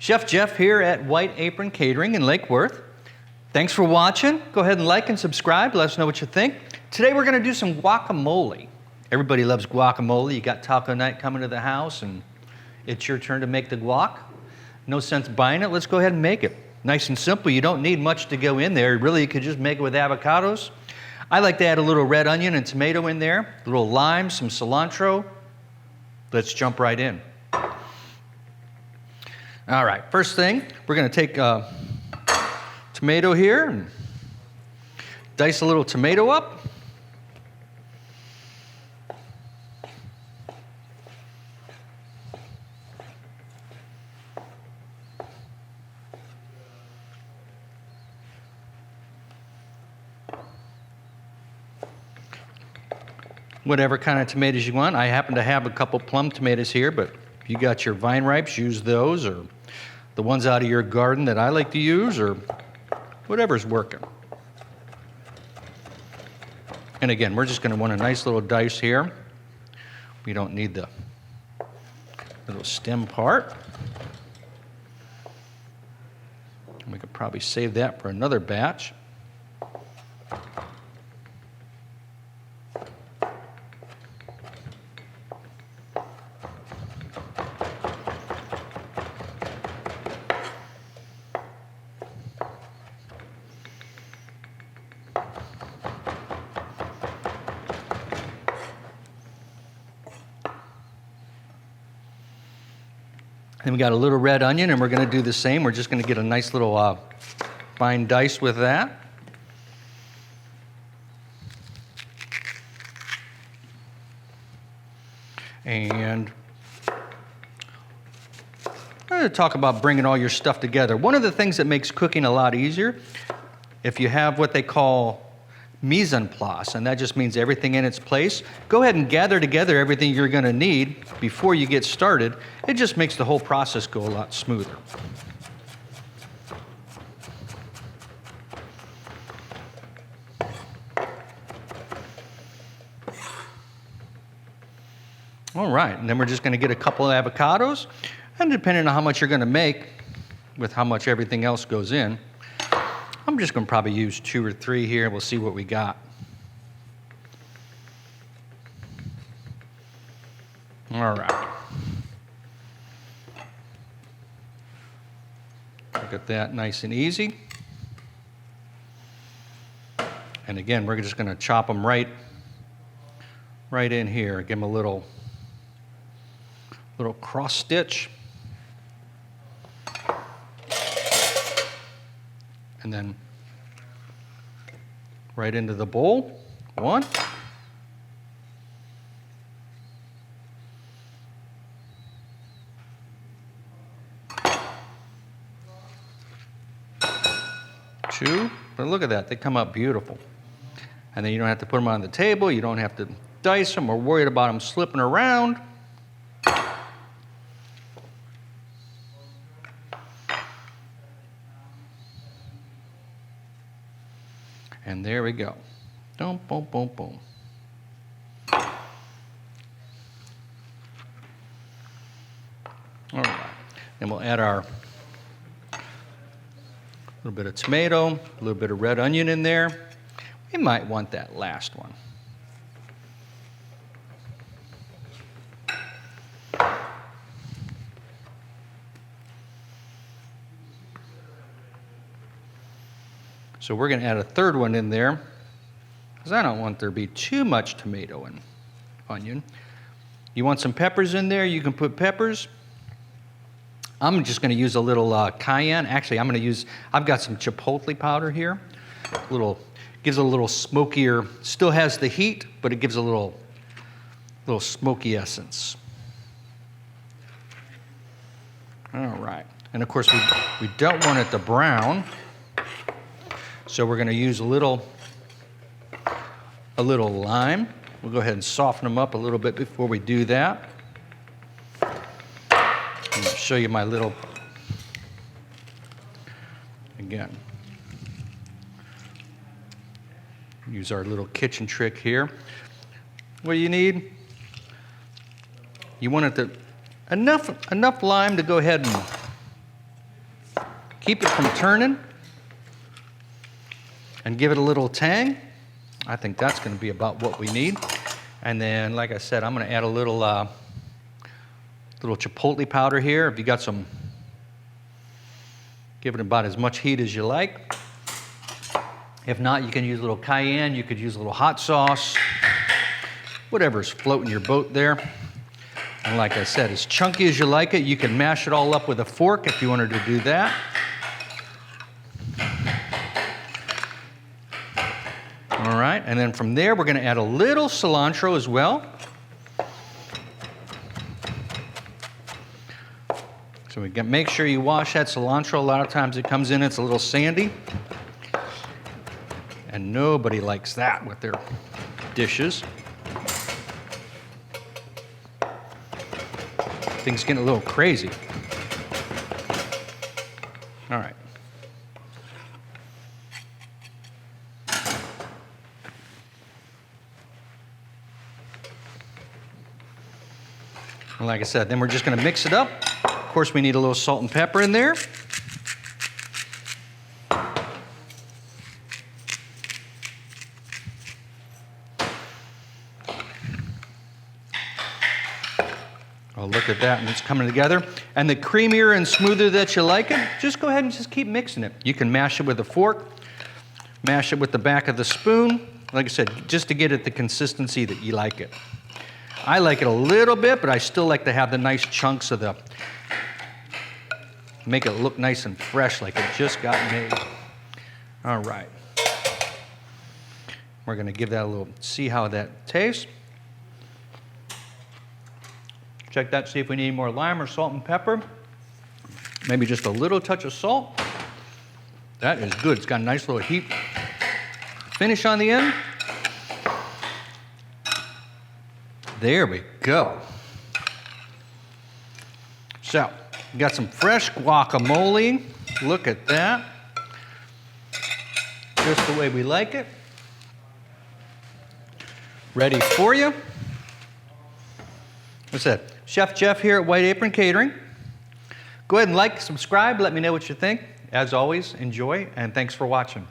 Chef Jeff here at White Apron Catering in Lake Worth. Thanks for watching. Go ahead and like and subscribe. Let us know what you think. Today we're going to do some guacamole. Everybody loves guacamole. You got taco night coming to the house and it's your turn to make the guac. No sense buying it. Let's go ahead and make it. Nice and simple. You don't need much to go in there. Really, you could just make it with avocados. I like to add a little red onion and tomato in there, a little lime, some cilantro. Let's jump right in. All right, first thing, we're going to take a tomato here and dice a little tomato up. Whatever kind of tomatoes you want. I happen to have a couple plum tomatoes here, but if you got your vine ripes, use those, or the ones out of your garden that I like to use, or whatever's working. And again, we're just going to want a nice little dice here. We don't need the little stem part. We could probably save that for another batch. Then we got a little red onion, and we're going to do the same. We're just going to get a nice little fine dice with that. And I'm going to talk about bringing all your stuff together. One of the things that makes cooking a lot easier, if you have what they call mise en place, and that just means everything in its place. Go ahead and gather together everything you're going to need before you get started. It just makes the whole process go a lot smoother. All right, and then we're just going to get a couple of avocados, and depending on how much you're going to make with how much everything else goes in, I'm just going to probably use 2 or 3 here. We'll see what we got. All right. Look at that, nice and easy. And again, we're just going to chop them right in here. Give them a little cross stitch. And then right into the bowl. 1. 2. But look at that, they come out beautiful. And then you don't have to put them on the table. You don't have to dice them or worry about them slipping around. And there we go. Boom, boom, boom, boom. All right. Then we'll add our little bit of tomato, a little bit of red onion in there. We might want that last one. So we're going to add a 3rd one in there because I don't want there to be too much tomato and onion. You want some peppers in there, you can put peppers. I'm just going to use a little cayenne. Actually, I've got some chipotle powder here. Gives a little smokier, still has the heat, but it gives a little smoky essence. All right. And of course, we don't want it to brown. So we're going to use a little lime. We'll go ahead and soften them up a little bit before we do that. I'm going to show you my little, again, use our little kitchen trick here. What do you need? You want it to enough lime to go ahead and Keep it from turning and give it a little tang. I think that's going to be about what we need. And then, like I said, I'm going to add a little chipotle powder here. If you got some, give it about as much heat as you like. If not, you can use a little cayenne. You could use a little hot sauce. Whatever's floating your boat there. And like I said, as chunky as you like it, you can mash it all up with a fork if you wanted to do that. All right, and then from there, we're going to add a little cilantro as well. So we can make sure you wash that cilantro. A lot of times it comes in, it's a little sandy. And nobody likes that with their dishes. Things getting a little crazy. All right. And like I said, then we're just going to mix it up. Of course, we need a little salt and pepper in there. Oh, look at that, and it's coming together. And the creamier and smoother that you like it, just go ahead and just keep mixing it. You can mash it with a fork, mash it with the back of the spoon. Like I said, just to get it the consistency that you like it. I like it a little bit, but I still like to have the nice chunks of make it look nice and fresh like it just got made. All right. We're going to give that a little, see how that tastes. Check that, see if we need more lime or salt and pepper. Maybe just a little touch of salt. That is good. It's got a nice little heat finish on the end. There we go. So, we got some fresh guacamole. Look at that. Just the way we like it. Ready for you. What's that? Chef Jeff here at White Apron Catering. Go ahead and like, subscribe, let me know what you think. As always, enjoy, and thanks for watching.